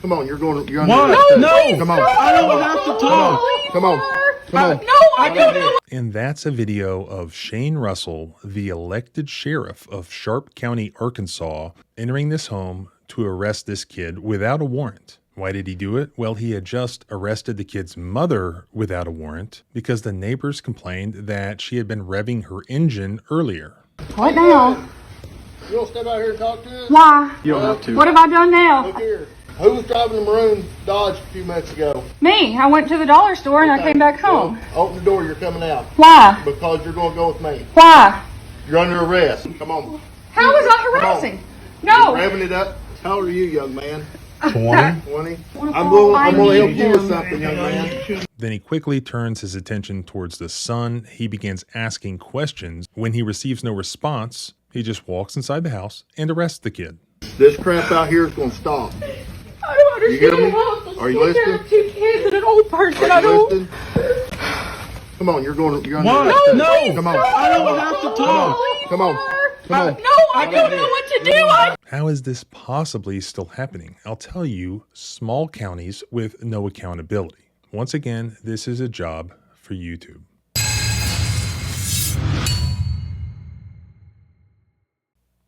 Come on, you're under What? arrest. No, come on. I don't have to talk. Come on. Come on. No, I don't know. And that's a video of Shane Russell, the elected sheriff of Sharp County, Arkansas, entering this home to arrest this kid without a warrant. Why did he do it? Well, he had just arrested the kid's mother without a warrant because the neighbors complained that she had been revving her engine earlier. What now? You want to step out here and talk to us? Why? You don't have to. What have I done now? Look here. Who was driving the maroon Dodge a few minutes ago? Me. I went to the dollar store and I came back home. Well, open the door, you're coming out. Why? Because you're going to go with me. Why? You're under arrest. Come on. How was I harassing? No. Revving it up. How old are you, young man? 20. 20? I'm going to help you with something, young man. Then he quickly turns his attention towards the son. He begins asking questions. When he receives no response, he just walks inside the house and arrests the kid. This crap out here is going to stop. I don't understand. You hear me? How Are you there are listening? 2 kids and an old person. Are I you don't. listening? Come on, you're under What? arrest. No, Come on. I don't have to talk. Come on. Come on. No, I don't know what to do. How is this possibly still happening? I'll tell you, small counties with no accountability. Once again, this is a job for YouTube.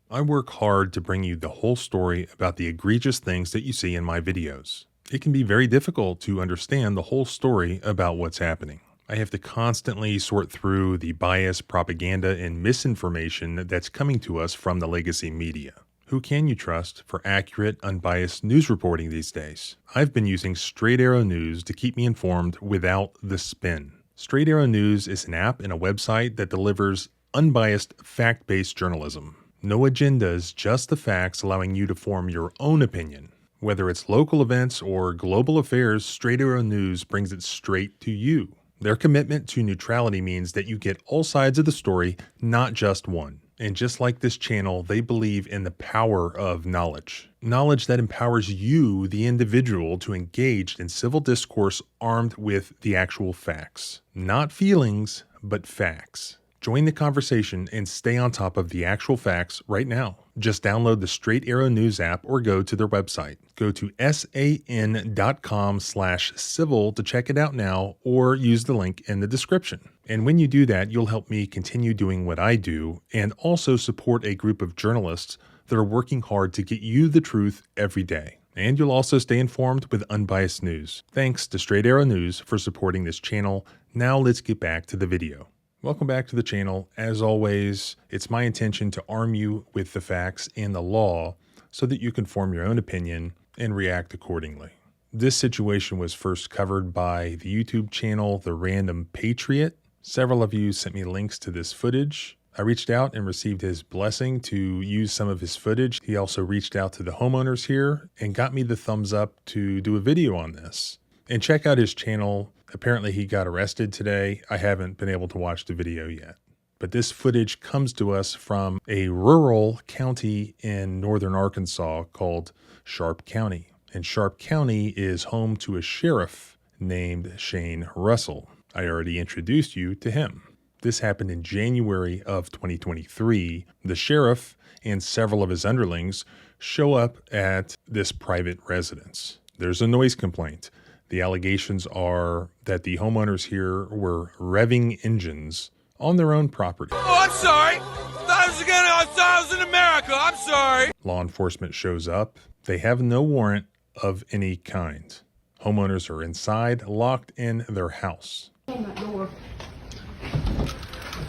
I work hard to bring you the whole story about the egregious things that you see in my videos. It can be very difficult to understand the whole story about what's happening. I have to constantly sort through the bias, propaganda, and misinformation that's coming to us from the legacy media. Who can you trust for accurate, unbiased news reporting these days? I've been using Straight Arrow News to keep me informed without the spin. Straight Arrow News is an app and a website that delivers unbiased, fact-based journalism. No agendas, just the facts, allowing you to form your own opinion. Whether it's local events or global affairs, Straight Arrow News brings it straight to you. Their commitment to neutrality means that you get all sides of the story, not just one. And just like this channel, they believe in the power of knowledge. Knowledge that empowers you, the individual, to engage in civil discourse armed with the actual facts. Not feelings, but facts. Join the conversation and stay on top of the actual facts right now. Just download the Straight Arrow News app or go to their website. Go to san.com/civil to check it out now or use the link in the description. And when you do that, you'll help me continue doing what I do and also support a group of journalists that are working hard to get you the truth every day. And you'll also stay informed with unbiased news. Thanks to Straight Arrow News for supporting this channel. Now let's get back to the video. Welcome back to the channel. As always, it's my intention to arm you with the facts and the law so that you can form your own opinion and react accordingly. This situation was first covered by the YouTube channel, The Random Patriot. Several of you sent me links to this footage. I reached out and received his blessing to use some of his footage. He also reached out to the homeowners here and got me the thumbs up to do a video on this. And check out his channel. Apparently he got arrested today. I haven't been able to watch the video yet. But this footage comes to us from a rural county in northern Arkansas called Sharp County. And Sharp County is home to a sheriff named Shane Russell. I already introduced you to him. This happened in January of 2023. The sheriff and several of his underlings show up at this private residence. There's a noise complaint. The allegations are that the homeowners here were revving engines on their own property. Oh, I'm sorry. I thought I was in America. I'm sorry. Law enforcement shows up. They have no warrant of any kind. Homeowners are inside, locked in their house.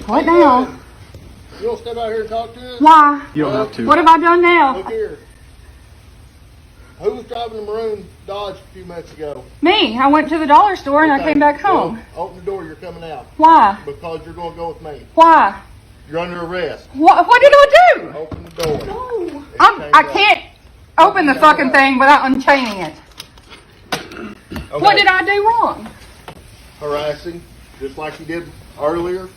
What now? You want to step out here and talk to us? Why? You don't have to. What have I done now? Look here. Who was driving the maroon Dodge a few minutes ago? Me. I went to the dollar store and I came back home. Well, open the door, you're coming out. Why? Because you're going to go with me. Why? You're under arrest. What did I do? Open the door. No. I can't open the fucking thing without unchaining it. Okay. What did I do wrong? Harassing, just like you did earlier.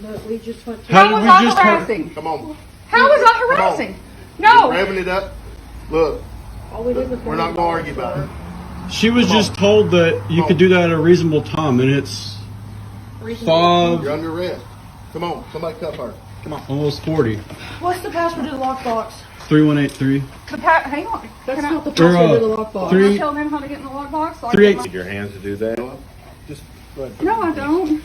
But we just went to. How was I harassing? Come on. How was I harassing? No. Revving it up. Look, All we did was we're not going to argue about it. She was just told that you could do that at a reasonable time, and it's You're 5, under arrest. Come on, somebody cuff her. almost 40. What's the password to the lockbox? 3183. Hang on. That's Can I, not the password to the lockbox. can I tell them how to get in the lockbox? So I Three- can- Need your hands to do that? Just go ahead. No, I don't.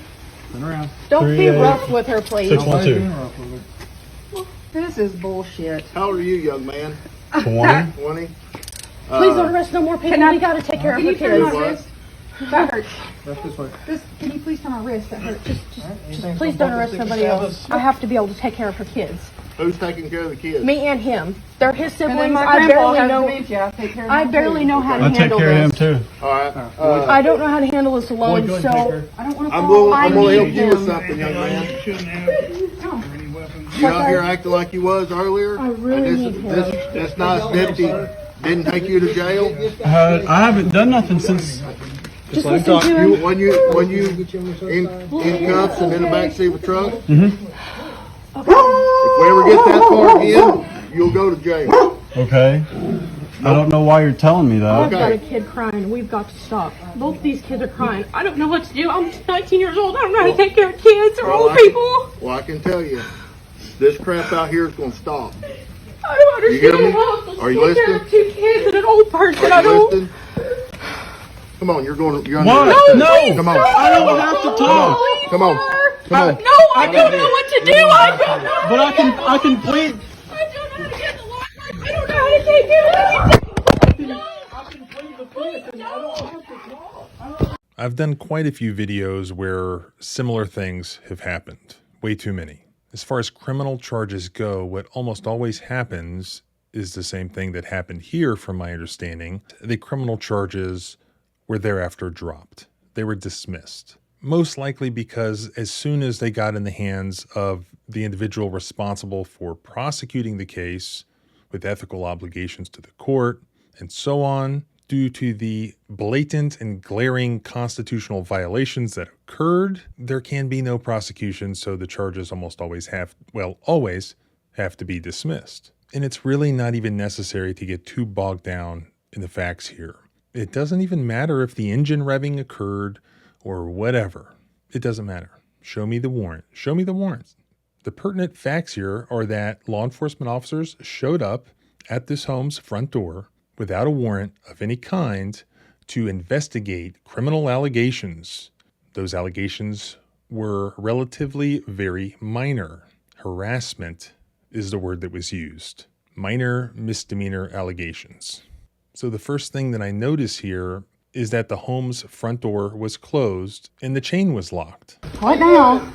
Turn around. Don't be 38. rough with her, please. 612. This is bullshit. How old are you, young man? 20. 20? Please don't arrest no more people. Can I- We gotta take care of Can her you turn my kids. What? wrist? That hurts. That's this way. Can you please turn my wrist? That hurts. Just please don't arrest somebody else. I have to be able to take care of her kids. Who's taking care of the kids? Me and him. They're his And then siblings. my I grandpa barely has know. dementia. I take care of I him, barely too. know how to I take handle care of him this. too. All right. I don't know how to handle this alone, so I don't want to I'm fall. gonna I help need you with him. something, young man. No. You're out here acting like you was earlier. I really and need him. this nice deputy didn't take you to jail. I haven't done nothing since. just listen to him. When you in cuffs and in the backseat of a truck. If we ever get that far again, you'll go to jail. Okay. I don't know why you're telling me I've that. got a kid crying. We've got to stop. Both these kids are crying. I don't know what to do. I'm 19 years old. I don't know how to take care of kids or old people. Well, I can tell you, this crap out here is going to stop. I don't You hear me? understand how Are you to take care of listening? 2 kids and an old person. I Are you don't. listening? Come on, you're under What? arrest. No. Come on. I don't have to talk. Come on. Come on. No, I don't know what to do. I don't know. But I can plead. I don't know how to get the lockbox. I don't know how to take care of anything. I've done quite a few videos where similar things have happened. Way too many. As far as criminal charges go, what almost always happens is the same thing that happened here from my understanding. The criminal charges were thereafter dropped. They were dismissed. Most likely because as soon as they got in the hands of the individual responsible for prosecuting the case with ethical obligations to the court and so on, due to the blatant and glaring constitutional violations that occurred, there can be no prosecution, so the charges almost always have to be dismissed. And it's really not even necessary to get too bogged down in the facts here. It doesn't even matter if the engine revving occurred or whatever. It doesn't matter. Show me the warrant. Show me the warrants. The pertinent facts here are that law enforcement officers showed up at this home's front door without a warrant of any kind to investigate criminal allegations. Those allegations were relatively very minor. Harassment is the word that was used. Minor misdemeanor allegations. So the first thing that I notice here is that the home's front door was closed and the chain was locked. What now?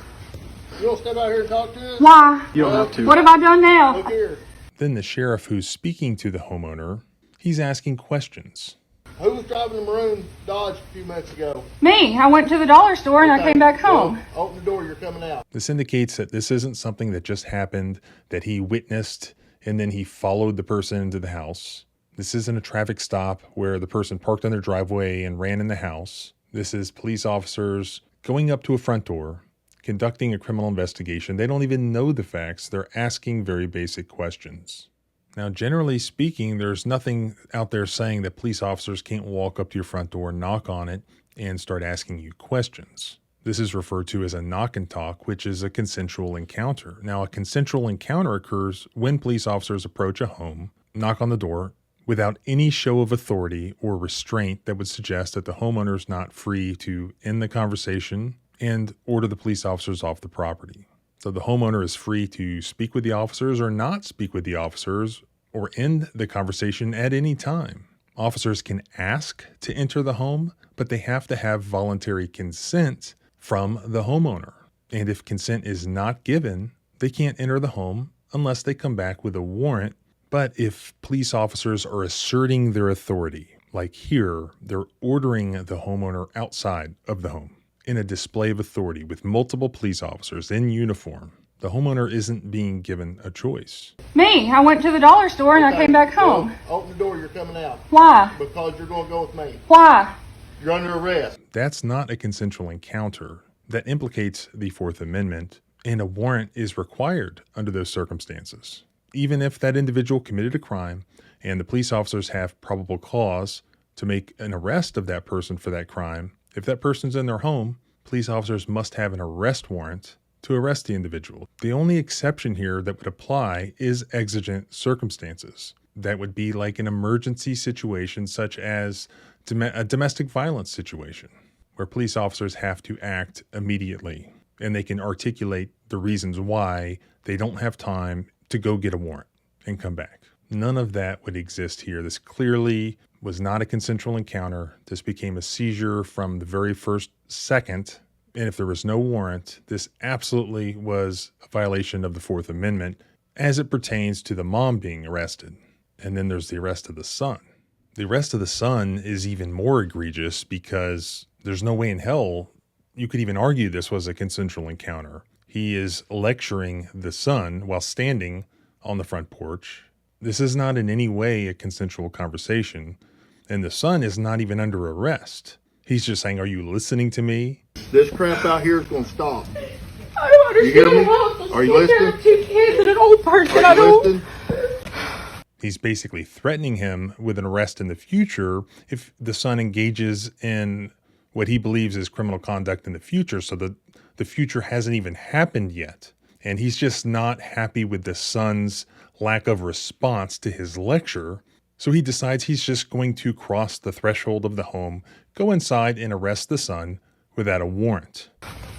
You want to step out here and talk to us? Why? You don't have to. What have I done now? Look here. Then the sheriff who's speaking to the homeowner, he's asking questions. Who was driving the maroon Dodge a few minutes ago? Me. I went to the dollar store and I came back home. Well, open the door, you're coming out. This indicates that this isn't something that just happened, that he witnessed and then he followed the person into the house. This isn't a traffic stop where the person parked on their driveway and ran in the house. This is police officers going up to a front door, conducting a criminal investigation. They don't even know the facts. They're asking very basic questions. Now, generally speaking, there's nothing out there saying that police officers can't walk up to your front door, knock on it, and start asking you questions. This is referred to as a knock and talk, which is a consensual encounter. Now, a consensual encounter occurs when police officers approach a home, knock on the door, without any show of authority or restraint that would suggest that the homeowner is not free to end the conversation and order the police officers off the property. So the homeowner is free to speak with the officers or not speak with the officers or end the conversation at any time. Officers can ask to enter the home, but they have to have voluntary consent from the homeowner. And if consent is not given, they can't enter the home unless they come back with a warrant. But if police officers are asserting their authority, like here, they're ordering the homeowner outside of the home in a display of authority with multiple police officers in uniform, the homeowner isn't being given a choice. Me. I went to the dollar store and I came back home. Well, open the door, you're coming out. Why? Because you're going to go with me. Why? You're under arrest. That's not a consensual encounter. That implicates the Fourth Amendment, and a warrant is required under those circumstances. Even if that individual committed a crime and the police officers have probable cause to make an arrest of that person for that crime, if that person's in their home, police officers must have an arrest warrant to arrest the individual. The only exception here that would apply is exigent circumstances. That would be like an emergency situation such as a domestic violence situation where police officers have to act immediately and they can articulate the reasons why they don't have time to go get a warrant and come back. None of that would exist here. This clearly was not a consensual encounter. This became a seizure from the very first second. And if there was no warrant, this absolutely was a violation of the Fourth Amendment as it pertains to the mom being arrested. And then there's the arrest of the son. The arrest of the son is even more egregious because there's no way in hell you could even argue this was a consensual encounter. He is lecturing the son while standing on the front porch. This is not in any way a consensual conversation. And the son is not even under arrest. He's just saying, are you listening to me? This crap out here is going to stop. I don't understand You hear me? how I'm supposed Are to you take care listening? of 2 kids and an old person. Are you listening? He's basically threatening him with an arrest in the future if the son engages in what he believes is criminal conduct in the future. So the future hasn't even happened yet. And he's just not happy with the son's lack of response to his lecture. So he decides he's just going to cross the threshold of the home, go inside and arrest the son without a warrant.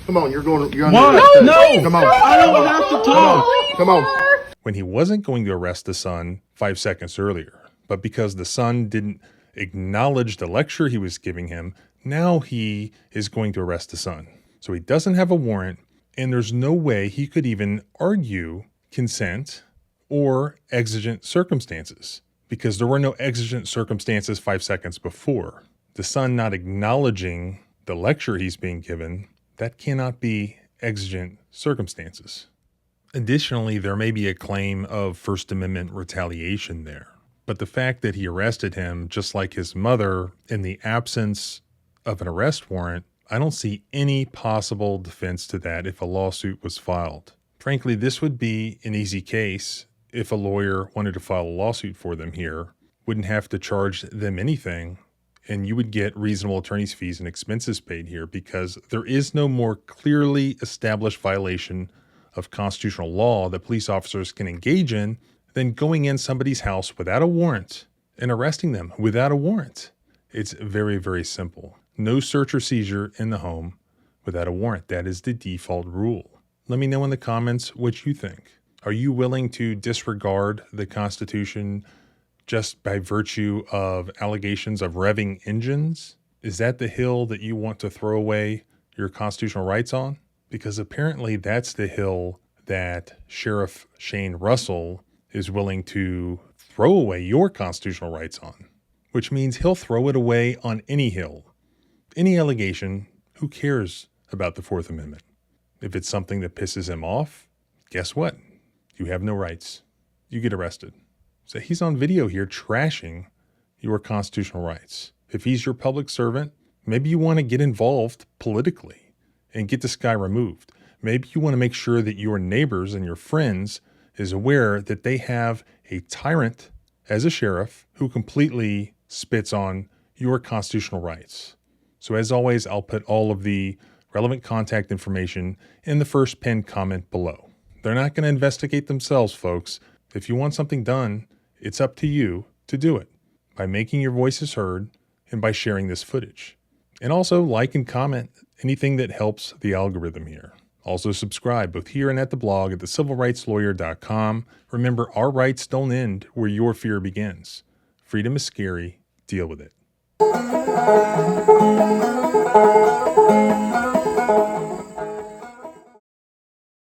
Come on, you're under What? arrest. No! Come on. I don't have to talk. Come on. When he wasn't going to arrest the son 5 seconds earlier. But because the son didn't acknowledge the lecture he was giving him, now he is going to arrest the son. So he doesn't have a warrant, and there's no way he could even argue consent or exigent circumstances because there were no exigent circumstances 5 seconds before. The son not acknowledging the lecture he's being given, that cannot be exigent circumstances. Additionally, there may be a claim of First Amendment retaliation there. But the fact that he arrested him, just like his mother, in the absence of an arrest warrant, I don't see any possible defense to that if a lawsuit was filed. Frankly, this would be an easy case if a lawyer wanted to file a lawsuit for them here, wouldn't have to charge them anything, and you would get reasonable attorney's fees and expenses paid here because there is no more clearly established violation of constitutional law that police officers can engage in than going in somebody's house without a warrant and arresting them without a warrant. It's very, very simple. No search or seizure in the home without a warrant. That is the default rule. Let me know in the comments what you think. Are you willing to disregard the Constitution just by virtue of allegations of revving engines? Is that the hill that you want to throw away your constitutional rights on? Because apparently that's the hill that Sheriff Shane Russell is willing to throw away your constitutional rights on, which means he'll throw it away on any hill, any allegation. Who cares about the Fourth Amendment? If it's something that pisses him off, guess what? You have no rights. You get arrested. So he's on video here trashing your constitutional rights. If he's your public servant, maybe you want to get involved politically and get this guy removed. Maybe you want to make sure that your neighbors and your friends is aware that they have a tyrant as a sheriff who completely spits on your constitutional rights. So as always, I'll put all of the relevant contact information in the first pinned comment below. They're not going to investigate themselves, folks. If you want something done, it's up to you to do it by making your voices heard and by sharing this footage. And also like and comment anything that helps the algorithm here. Also subscribe both here and at the blog at thecivilrightslawyer.com. Remember, our rights don't end where your fear begins. Freedom is scary. Deal with it.